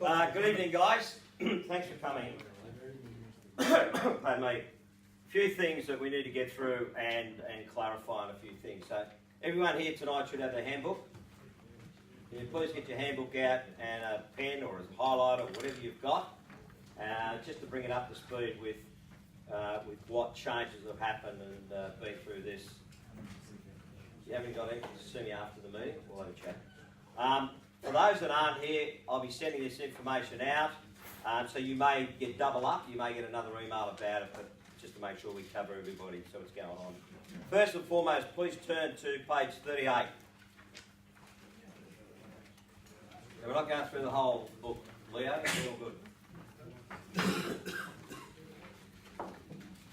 Good evening, guys. Thanks for coming. Pardon me. A few things that we need to get through and clarify on a few things. So, everyone here tonight should have their handbook. Can you please get your handbook out and a pen or a highlighter or whatever you've got, just to bring it up to speed with what changes have happened and been through this. If you haven't got anything, just see me after the meeting. We'll have a chat. For those that aren't here, I'll be sending this information out, so you may get double up, you may get another email about it, but just to make sure we cover everybody, so what's going on. First and foremost, please turn to page 38. Now, we're not going through the whole book, Leo, it's all good.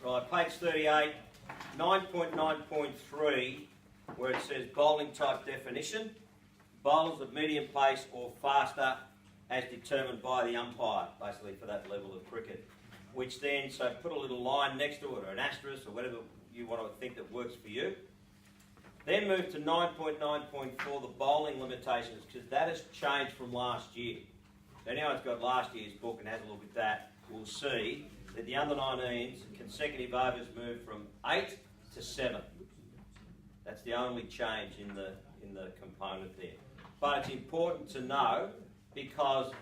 Right, page 38, 9.9.3, where it says bowling type definition. Bowlers of medium pace or faster as determined by the umpire, basically for that level of cricket. Which then, so put a little line next to it or an asterisk or whatever you want to think that works for you. Then move to 9.9.4, the bowling limitations, because that has changed from last year. So anyone who's got last year's book and has a look at that will see that the under-19s consecutive overs moved from 8 to 7. That's the only change in the component there. But it's important to know because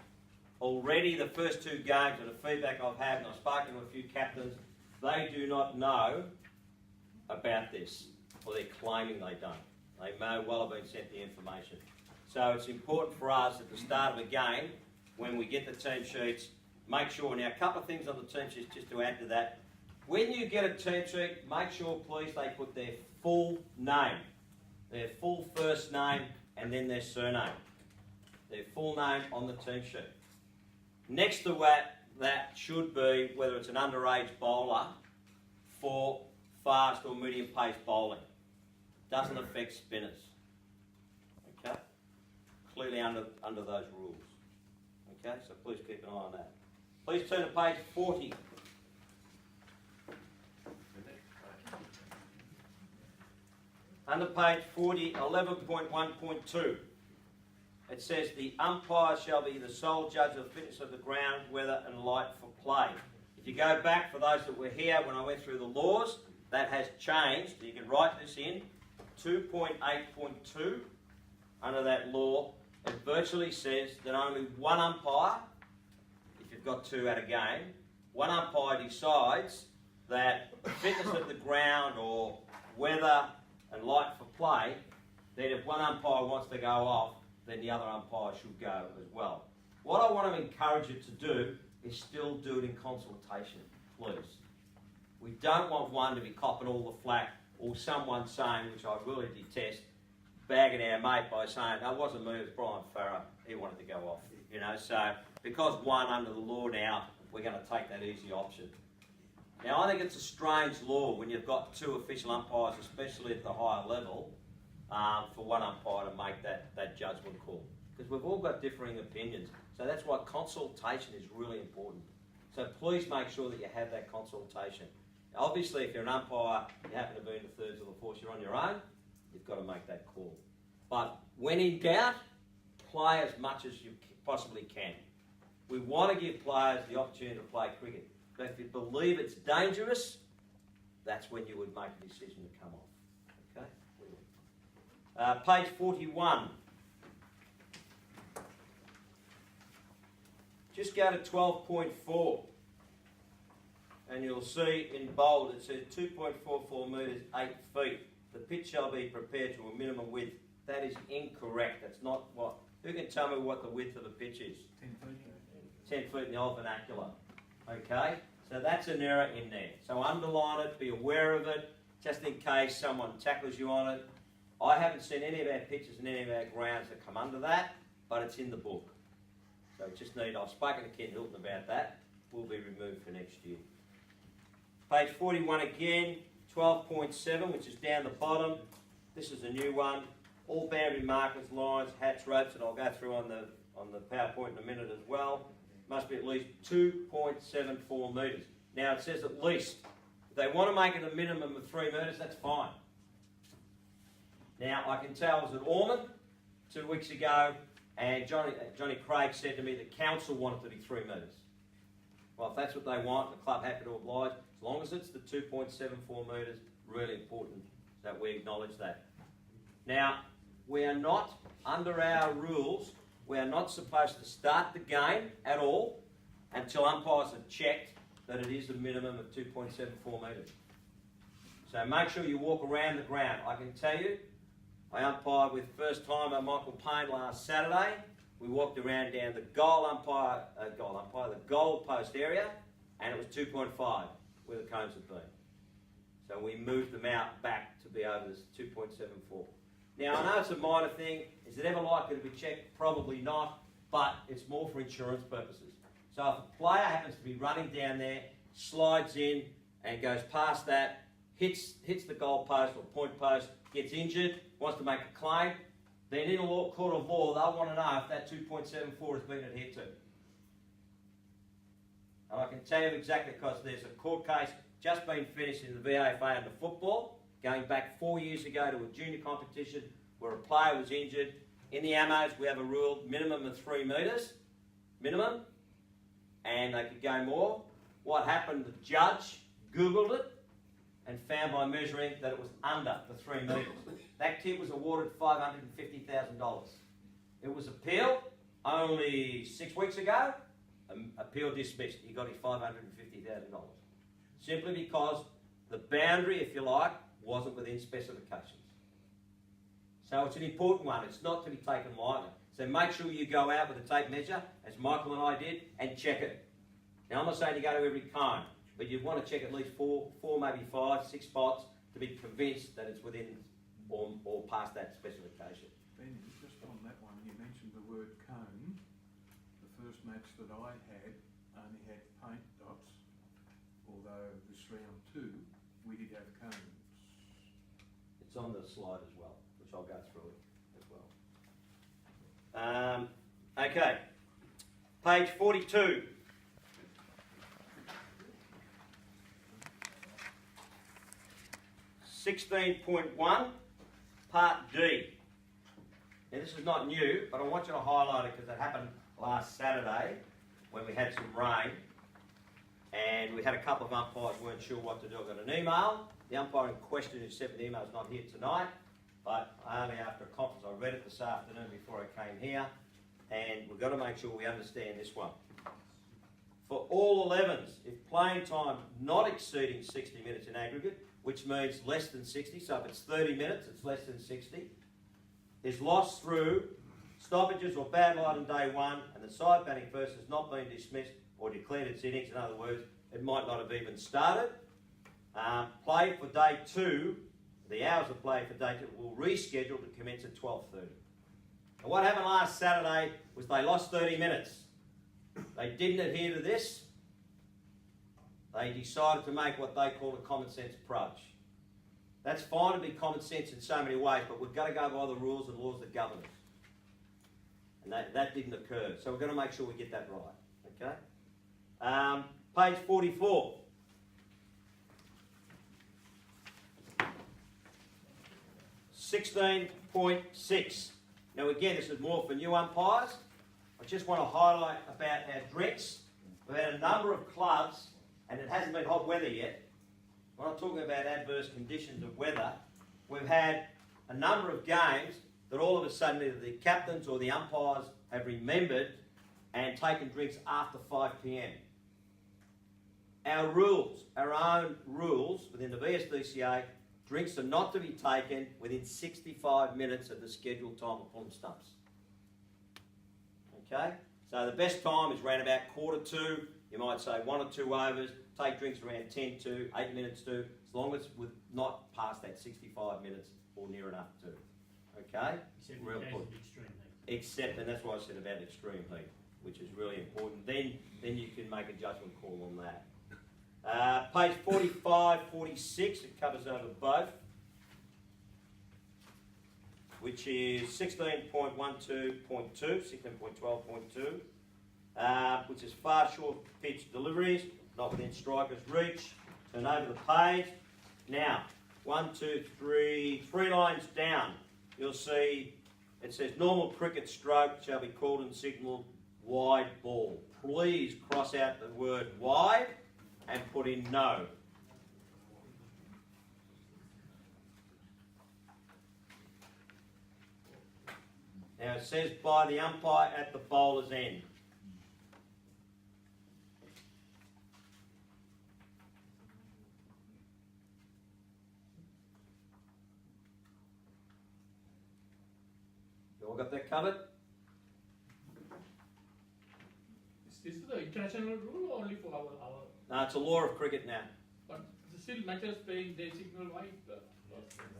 already the first two games and the feedback I've had, and I've spoken to a few captains, they do not know about this, or they're claiming they don't. They may well have been sent the information. So it's important for us at the start of a game, when we get the team sheets, make sure, now a couple of things on the team sheets just to add to that. When you get a team sheet, make sure please they put their full name, their full first name, and then their surname. Their full name on the team sheet. Next to that should be whether it's an underage bowler for fast or medium pace bowling. Doesn't affect spinners. Okay? Clearly under those rules. Okay? So please keep an eye on that. Please turn to page 40. Under page 40, 11.1.2, it says the umpire shall be the sole judge of the fitness of the ground, weather and light for play. If you go back, for those that were here when I went through the laws, that has changed. You can write this in, 2.8.2, under that law, it virtually says that only one umpire, if you've got two at a game, one umpire decides that the fitness of the ground or weather and light for play, then if one umpire wants to go off, then the other umpire should go as well. What I want to encourage you to do is still do it in consultation, please. We don't want one to be copping all the flack or someone saying, which I really detest, bagging our mate by saying, no, it wasn't me, it was Brian Farrer, he wanted to go off. You know, so because one under the law now, we're going to take that easy option. Now, I think it's a strange law when you've got two official umpires, especially at the higher level, for one umpire to make that judgment call. Because we've all got differing opinions. So that's why consultation is really important. So please make sure that you have that consultation. Obviously, if you're an umpire, you happen to be in the thirds or the fourths, you're on your own, you've got to make that call. But when in doubt, play as much as you possibly can. We want to give players the opportunity to play cricket. But if you believe it's dangerous, that's when you would make a decision to come off. Okay? Page 41. Just go to 12.4 and you'll see in bold it says 2.44 metres, 8 feet. The pitch shall be prepared to a minimum width. That is incorrect. That's not what... Who can tell me what the width of the pitch is? 10 feet. 10 feet in the old vernacular. Okay, so that's an error in there. So underline it, be aware of it, just in case someone tackles you on it. I haven't seen any of our pitches and any of our grounds that come under that, but it's in the book. So just need, I've spoken to Ken Hilton about that, will be removed for next year. Page 41 again, 12.7, which is down the bottom. This is a new one. All boundary markers, lines, hats, ropes, and I'll go through on the PowerPoint in a minute as well. Must be at least 2.74 metres. Now it says at least. If they want to make it a minimum of 3 metres, that's fine. Now I can tell I was at Ormond 2 weeks ago, and Johnny Craig said to me the council wanted to be 3 metres. Well, if that's what they want, the club happy to oblige, as long as it's the 2.74 metres, really important that we acknowledge that. Now, we are not, under our rules, we are not supposed to start the game at all until umpires have checked that it is a minimum of 2.74 metres. So make sure you walk around the ground. I can tell you, I umpired with first timer Michael Payne last Saturday. We walked around down the the goal post area, and it was 2.5 where the cones had been. So we moved them out back to be over this 2.74. Now I know it's a minor thing. Is it ever likely to be checked? Probably not, but it's more for insurance purposes. So if a player happens to be running down there, slides in and goes past that, hits the goal post or point post, gets injured, wants to make a claim, then in a court of law they'll want to know if that 2.74 has been adhered to. And I can tell you exactly because there's a court case just been finished in the VAFA under football, going back 4 years ago to a junior competition where a player was injured. In the AMOs we have a rule minimum of 3 metres, minimum, and they could go more. What happened, the judge Googled it and found by measuring that it was under the 3 metres. That kid was awarded $550,000. It was appealed only 6 weeks ago. Appeal dismissed. He got his $550,000. Simply because the boundary, if you like, wasn't within specifications. So it's an important one. It's not to be taken lightly. So make sure you go out with a tape measure, as Michael and I did, and check it. Now I'm not saying you go to every cone, but you want to check at least four, maybe 5, 6 spots to be convinced that it's within or past that specification. Ben, just on that one, you mentioned the word cone. The first match that I had only had paint dots, although this round 2 we did have cones. It's on the slide as well, which I'll go through it as well. Okay, page 42. (16.1) Part D. Now this is not new, but I want you to highlight it because it happened last Saturday when we had some rain and we had a couple of umpires who weren't sure what to do. I got an email. The umpire in question who sent me the email is not here tonight, but only after a conference. I read it this afternoon before I came here, and we've got to make sure we understand this one. For all 11s, if playing time not exceeding 60 minutes in aggregate, which means less than 60, so if it's 30 minutes, it's less than 60, is lost through stoppages or bad light on day 1, and the side batting first has not been dismissed or declared its innings. In other words, it might not have even started. Play for day 2, the hours of play for day 2 will reschedule to commence at 12:30. And what happened last Saturday was they lost 30 minutes. They didn't adhere to this. They decided to make what they call a common sense approach. That's fine to be common sense in so many ways, but we've got to go by the rules and laws that govern us. And that didn't occur. So we're going to make sure we get that right. Okay? Page 44. (16.6). Now again, this is more for new umpires. I just want to highlight about our drinks. We've had a number of clubs, and it hasn't been hot weather yet. We're not talking about adverse conditions of weather. We've had a number of games that all of a sudden either the captains or the umpires have remembered and taken drinks after 5 p.m. Our rules, our own rules within the VSDCA, drinks are not to be taken within 65 minutes of the scheduled time of pulling stumps. Okay? So the best time is around about 1:45. You might say 1 or 2 overs. Take drinks around 10 to 8 minutes to, as long as it's not past that 65 minutes or near enough to. Okay? Except in case of extreme heat. Except, and that's what I said about extreme heat, which is really important. Then you can make a judgment call on that. Page 45, 46, it covers over both, which is 16.12.2, 16.12.2, which is far short pitch deliveries, not within striker's reach. Turn over the page. Now, 1, 2, 3 lines down, you'll see it says normal cricket stroke shall be called and signalled wide ball. Please cross out the word wide and put in no. Now it says by the umpire at the bowler's end. You all got that covered? Is this the international rule or only for our? No, it's a law of cricket now. But still matches playing, they signal wide.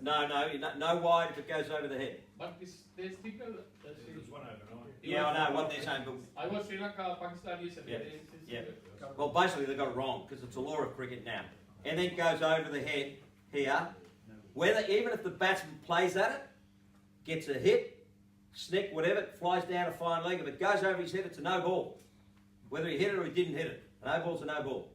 No wide if it goes over the head. But they signal. There's one overnight. Yeah, I know what they're saying, but I was Sri Lanka, Pakistanis, and Yeah, they yeah. covered. well, basically they got it wrong because it's a law of cricket now. Anything goes over the head here, even if the batsman plays at it, gets a hit, snick, whatever, it flies down a fine leg. If it goes over his head, it's a no ball. Whether he hit it or he didn't hit it, a no ball's a no ball.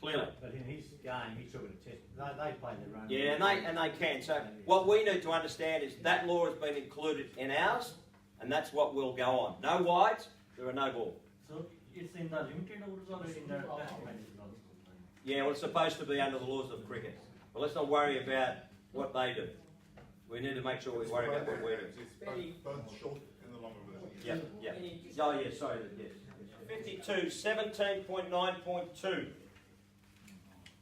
Clearly. But in his game, he took it a test. They play their own. Yeah, and they can. So what we need to understand is that law has been included in ours, and that's what will go on. No wides, there are no ball. So it's in the limited overs or in the test matches also? Yeah, well, it's supposed to be under the laws of cricket. But let's not worry about what they do. We need to make sure we worry about what we do. Both short and the longer version. Yeah. Oh, yeah, sorry. Yes. 52, 17.9.2.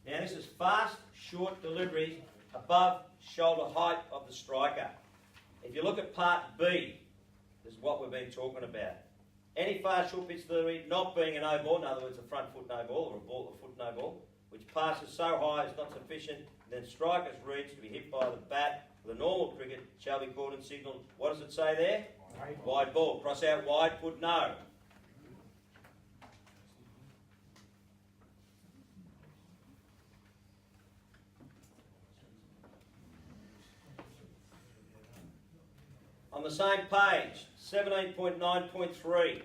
Now, this is fast, short deliveries above shoulder height of the striker. If you look at part B, this is what we've been talking about. Any fast, short pitch delivery not being a no ball, in other words, a front foot no ball or a foot no ball, which passes so high is not sufficient, then striker's reach to be hit by the bat for the normal cricket shall be called and signalled. What does it say there? Wide ball. Cross out wide, put no. On the same page, 17.9.3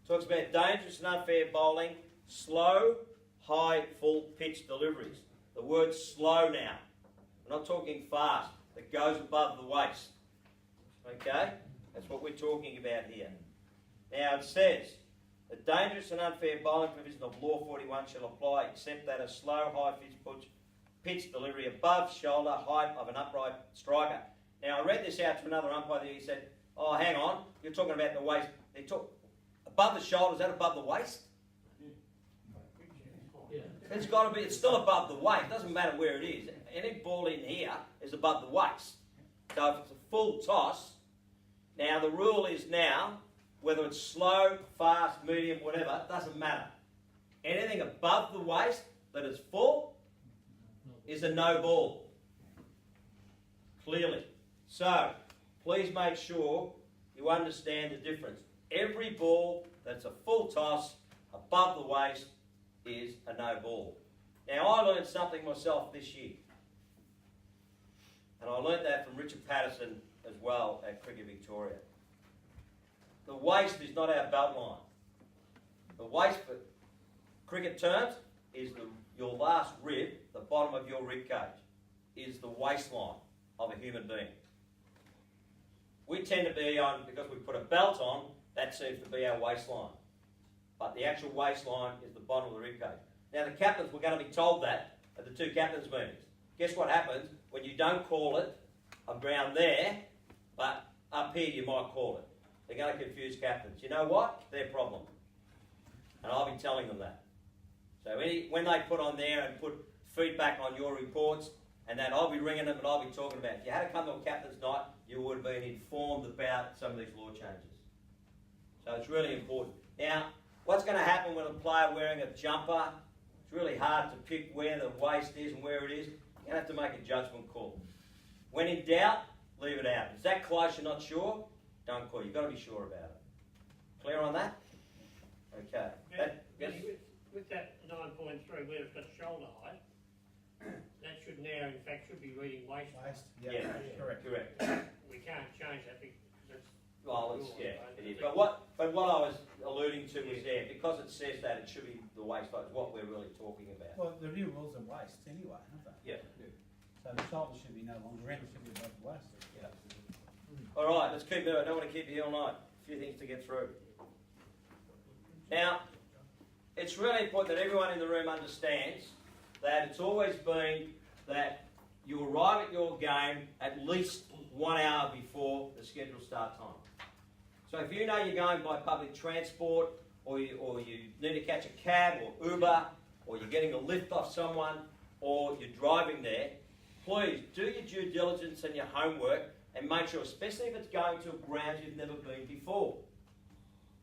talks about dangerous and unfair bowling, slow, high, full pitch deliveries. The word slow now. We're not talking fast. It goes above the waist. Okay? That's what we're talking about here. Now it says, the dangerous and unfair bowling provision of Law 41 shall apply except that a slow, high pitch delivery above shoulder height of an upright striker. Now I read this out to another umpire there. He said, oh, hang on, you're talking about the waist. They took above the shoulder, is that above the waist? Yeah. It's got to be, it's still above the waist. It doesn't matter where it is. Any ball in here is above the waist. So if it's a full toss, now the rule is now, whether it's slow, fast, medium, whatever, it doesn't matter. Anything above the waist that is full is a no ball. Clearly. So, please make sure you understand the difference. Every ball that's a full toss above the waist is a no ball. Now, I learned something myself this year. And I learned that from Richard Patterson as well at Cricket Victoria. The waist is not our belt line. The waist, for cricket terms, is your last rib, the bottom of your rib cage, is the waistline of a human being. We tend to be on, because we put a belt on, that seems to be our waistline. But the actual waistline is the bottom of the rib cage. Now the captains were going to be told that at the two captains' meetings. Guess what happens when you don't call it around there, but up here you might call it. They're going to confuse captains. You know what? Their problem. And I'll be telling them that. So when they put on there and put feedback on your reports, and that I'll be ringing them and I'll be talking about, if you had to come to a captain's night, you would have been informed about some of these law changes. So it's really important. Now, what's going to happen when a player wearing a jumper, it's really hard to pick where the waist is and where it is. You're going to have to make a judgment call. When in doubt, leave it out. Is that close, you're not sure? Don't call. You've got to be sure about it. Clear on that? Okay. Yes? With that 9.3, where it's got shoulder height, that should now, in fact, should be reading waist. Yeah. Correct. We can't change that because that's. Well, it is. But what I was alluding to was there, because it says that it should be the waist height, is what we're really talking about. Well, the real rules are waist anyway, aren't they? Yeah. So the shoulder should be no longer in, it should be above the waist. Yeah. All right, let's keep moving. I don't want to keep you here all night. A few things to get through. Now, it's really important that everyone in the room understands that it's always been that you arrive at your game at least 1 hour before the scheduled start time. So if you know you're going by public transport, or you need to catch a cab or Uber, or you're getting a lift off someone, or you're driving there, please do your due diligence and your homework and make sure, especially if it's going to a ground you've never been before.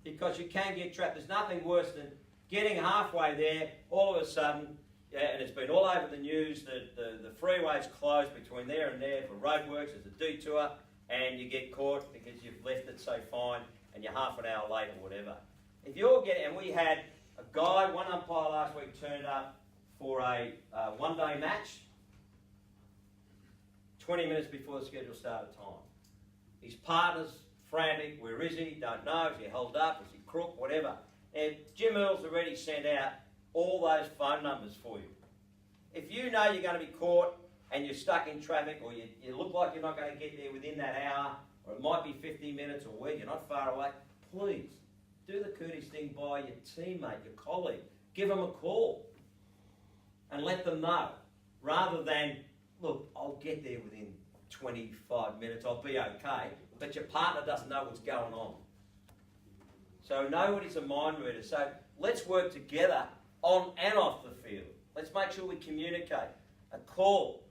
Because you can get trapped. There's nothing worse than getting halfway there, all of a sudden, and it's been all over the news that the freeway's closed between there and there for roadworks, there's a detour, and you get caught because you've left it so fine and you're half an hour late or whatever. If you're getting, and we had a guy, one umpire last week turned up for a one-day match 20 minutes before the scheduled started time. His partner's frantic, where is he? Don't know, is he held up, is he crook, whatever. And Jim Earl's already sent out all those phone numbers for you. If you know you're going to be caught and you're stuck in traffic, or you look like you're not going to get there within that hour, or it might be 15 minutes, or where you're not far away, please do the courteous thing by your teammate, your colleague. Give them a call and let them know, rather than, look, I'll get there within 25 minutes, I'll be okay, but your partner doesn't know what's going on. So nobody's a mind reader. So let's work together on and off the field. Let's make sure we communicate. A call.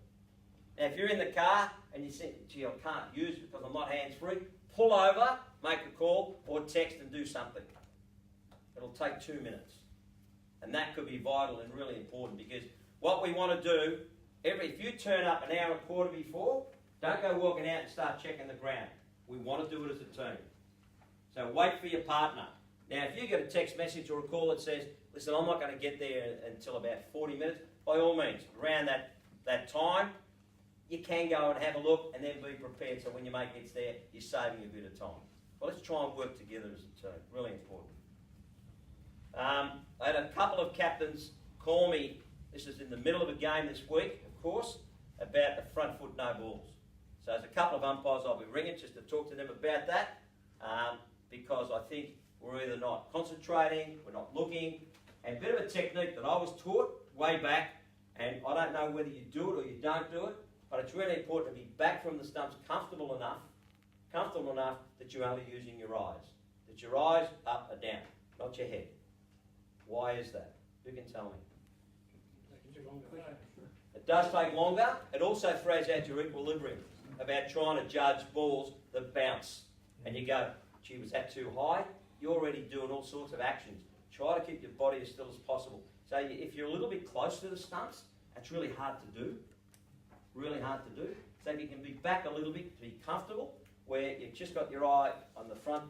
Now, if you're in the car and you say, gee, I can't use it because I'm not hands-free, pull over, make a call, or text and do something. It'll take 2 minutes. And that could be vital and really important, because what we want to do, if you turn up an hour and a quarter before, don't go walking out and start checking the ground. We want to do it as a team. So wait for your partner. Now, if you get a text message or a call that says, listen, I'm not going to get there until about 40 minutes, by all means, around that time, you can go and have a look and then be prepared, so when your mate gets there, you're saving a bit of time. Well, let's try and work together as a team. Really important. I had a couple of captains call me, this is in the middle of a game this week, of course, about the front foot no balls. So there's a couple of umpires I'll be ringing just to talk to them about that, because I think we're either not concentrating, we're not looking, and a bit of a technique that I was taught way back, and I don't know whether you do it or you don't do it, but it's really important to be back from the stumps comfortable enough that you're only using your eyes. That your eyes up or down, not your head. Why is that? Who can tell me? It does take longer. It also throws out your equilibrium about trying to judge balls that bounce. And you go, gee, was that too high? You're already doing all sorts of actions. Try to keep your body as still as possible. So if you're a little bit close to the stumps, that's really hard to do. Really hard to do. So if you can be back a little bit to be comfortable, where you've just got your eye on the front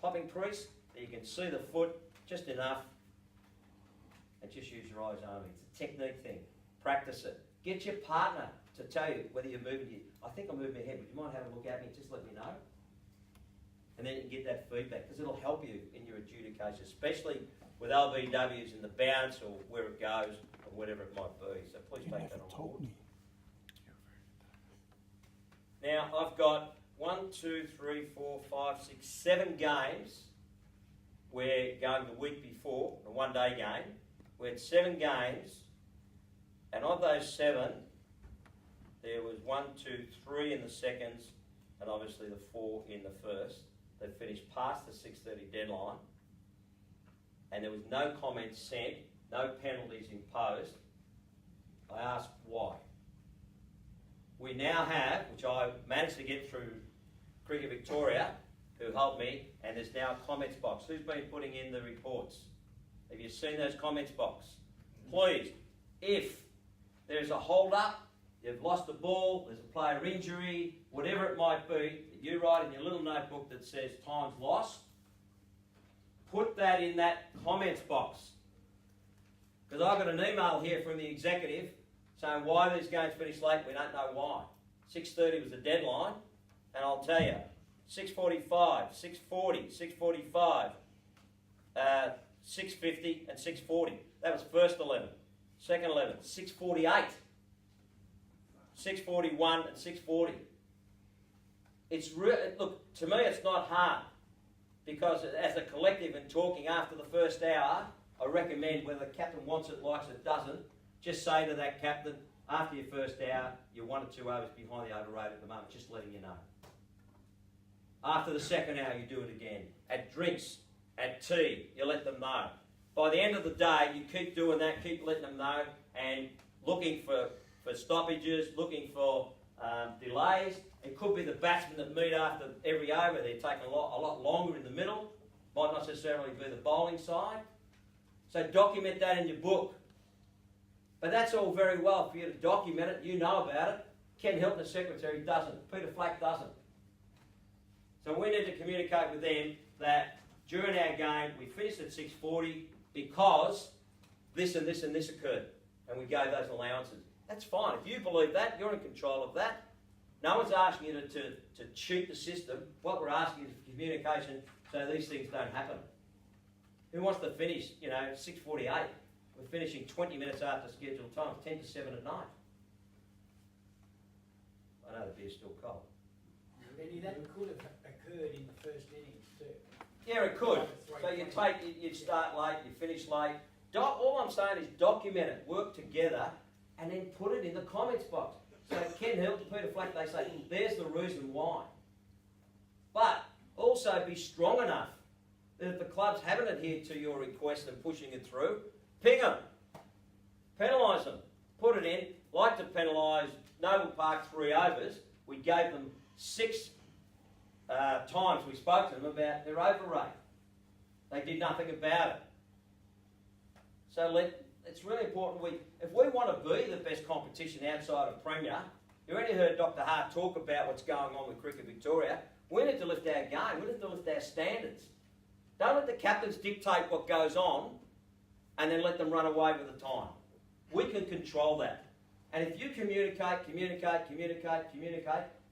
popping crease, that you can see the foot just enough, and just use your eyes only. It's a technique thing. Practice it. Get your partner to tell you whether you're moving. I think I'm moving my head. Would you mind having a look at me? Just let me know. And then you can get that feedback, because it'll help you in your adjudication, especially with LBWs and the bounce or where it goes or whatever it might be. So please take that on board. Now, I've got 7 games. We're going the week before, a one-day game. We had 7 games, and of those 7, there was 3 in the seconds, and obviously the 4 in the first. They finished past the 6:30 deadline, and there was no comments sent, no penalties imposed. I asked why. We now have, which I managed to get through Cricket Victoria, who helped me, and there's now a comments box. Who's been putting in the reports? Have you seen those comments box? Please, if there's a hold-up, you've lost the ball, there's a player injury, whatever it might be, you write in your little notebook that says time's lost, put that in that comments box. Because I got an email here from the executive saying why these games finished late, we don't know why. 6:30 was the deadline, and I'll tell you, 6:45, 6:40, 6:45, 6:50 and 6:40. That was first 11. Second 11, 6:48, 6:41 and 6:40. look, to me it's not hard, because as a collective and talking after the first hour, I recommend whether the captain wants it, likes it, doesn't, just say to that captain, after your first hour, you're 1 or 2 overs behind the overrate at the moment, just letting you know. After the second hour, you do it again. At drinks, at tea, you let them know. By the end of the day, you keep doing that, keep letting them know, and looking for stoppages, looking for delays. It could be the batsmen that meet after every over, they're taking a lot longer in the middle. Might not necessarily be the bowling side. So document that in your book. But that's all very well for you to document it, you know about it. Ken Hilton, the secretary, doesn't. Peter Flack doesn't. So we need to communicate with them that during our game, we finished at 6:40 because this and this and this occurred. And we gave those allowances. That's fine. If you believe that, you're in control of that. No one's asking you to cheat the system. What we're asking is for communication so these things don't happen. Who wants to finish, 6:48? We're finishing 20 minutes after scheduled time, 10 to 7 at night. I know the beer's still cold. Benny, that could have occurred in the first innings too. Yeah, it could. So you start late, you finish late. All I'm saying is document it, work together, and then put it in the comments box. So Ken Hilton, Peter Flack, they say, there's the reason why. But also be strong enough that if the clubs haven't adhered to your request and pushing it through, ping them, penalise them, put it in. Like to penalise Noble Park 3 overs. We gave them 6 times we spoke to them about their overrate. They did nothing about it. So it's really important. If we want to be the best competition outside of Premier, you already heard Dr. Hart talk about what's going on with Cricket Victoria. We need to lift our game. We need to lift our standards. Don't let the captains dictate what goes on and then let them run away with the time. We can control that. And if you communicate,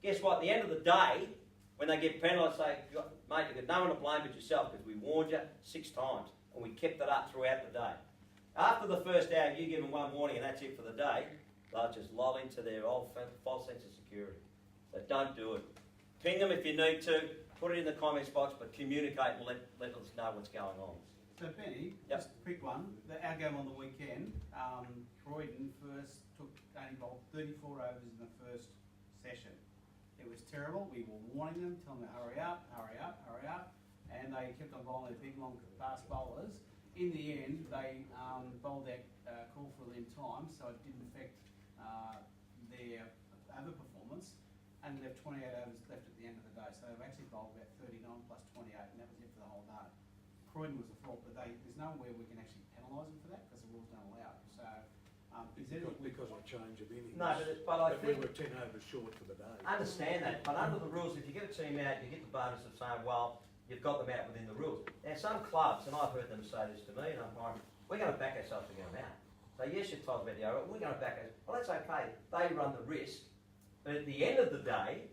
guess what? At the end of the day, when they get penalised, say, mate, you've got no one to blame but yourself because we warned you 6 times and we kept it up throughout the day. After the first hour, you give them one warning and that's it for the day, they'll just loll into their old false sense of security. So don't do it. Ping them if you need to, put it in the comments box, but communicate and let us know what's going on. So Benny, Yep. just a quick one. Our game on the weekend, Croydon only bowled 34 overs in the first session. It was terrible. We were warning them, telling them hurry up, and they kept on bowling their big, long, fast bowlers. In the end, they bowled their call for in time, so it didn't affect their over performance, and left 28 overs left at the end of the day. So they've actually bowled about 39 plus 28, and that was it for the whole day. Croydon was the fault, but there's nowhere we can actually penalise them for that because the rules don't allow it. So Because of change of innings. No, but I we think... were 10 overs short for the day. I understand that, but under the rules, if you get a team out, you get the bonus of saying, well, you've got them out within the rules. Now, some clubs, and I've heard them say this to me, and I'm like, we're going to back ourselves to get them out. So yes, you're told about the over, we're going to back ourselves. Well, that's okay. They run the risk. But at the end of the day,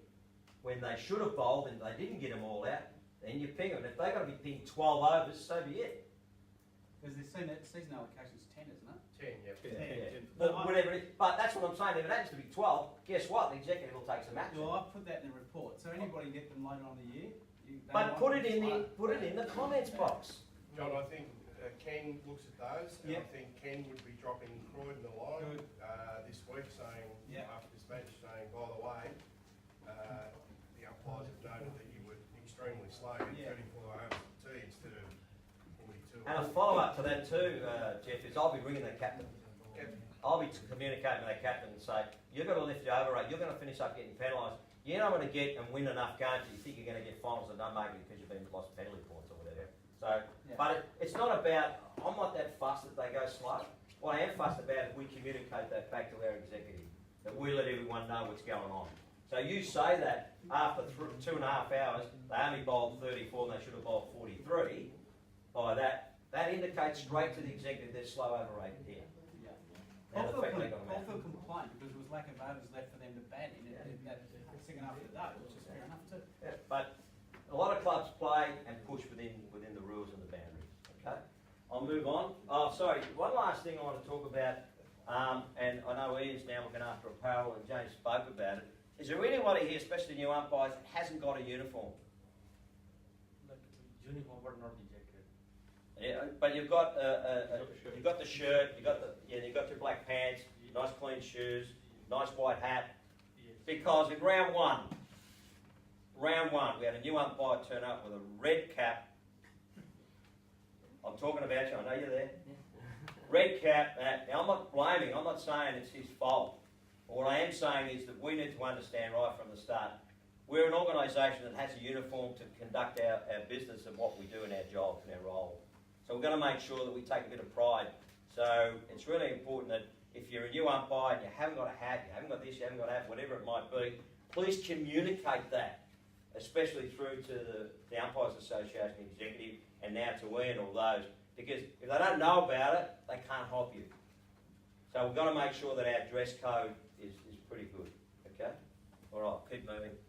when they should have bowled and they didn't get them all out, then you ping them. If they've got to be pinged 12 overs, so be it. because the season allocation's 10, isn't it? 10, yep. Yeah. But whatever it is. But that's what I'm saying. If it happens to be 12, guess what? The executive will take some action. Well, I've put that in the report. So anybody get them later on in the year? But put it in the comments box. John, I think Ken looks at those, and Yep. I think Ken would be dropping Croydon a line this week, saying Yep. after this match, saying by the way, the umpires have noted that you were extremely slow in 34 overs of tea instead of 42. And a follow-up to that too, Jeff, is I'll be ringing that captain. I'll be communicating with that captain and say, you're going to lift your overrate, you're going to finish up getting penalised. You're not going to get and win enough games that you think you're going to get finals and don't make it because you've been lost penalty points or whatever. So, but it's not about, I'm not that fussed that they go slow. What I am fussed about is we communicate that back to our executive, that we let everyone know what's going on. So you say that after 2.5 hours, they only bowled 34 and they should have bowled 43. By that indicates straight to the executive they're slow overrate here. And the fact they got them out. Caulfield complained because there was lack of overs left for them to bat in that second half of the day, which is fair enough too. Yeah, but a lot of clubs play and push within the rules and the boundaries. Okay, I'll move on. Oh, sorry. One last thing I want to talk about, and I know Ian's now looking after apparel, and James spoke about it. Is there anybody here, especially new umpires, that hasn't got a uniform? Like uniform but not the jacket. Yeah, but you've got you've got the shirt, you've got your black pants, nice clean shoes, nice white hat. Yes. Because in round one, we had a new umpire turn up with a red cap. I'm talking about you, I know you're there. Red cap. Now I'm not blaming, I'm not saying it's his fault. But what I am saying is that we need to understand right from the start, we're an organisation that has a uniform to conduct our business and what we do in our job and our role. So we're going to make sure that we take a bit of pride. So it's really important that if you're a new umpire and you haven't got a hat, you haven't got this, you haven't got that, whatever it might be, please communicate that, especially through to the Umpires Association executive and now to Ian, all those, because if they don't know about it, they can't help you. So we've got to make sure that our dress code is pretty good, okay? All right, keep moving.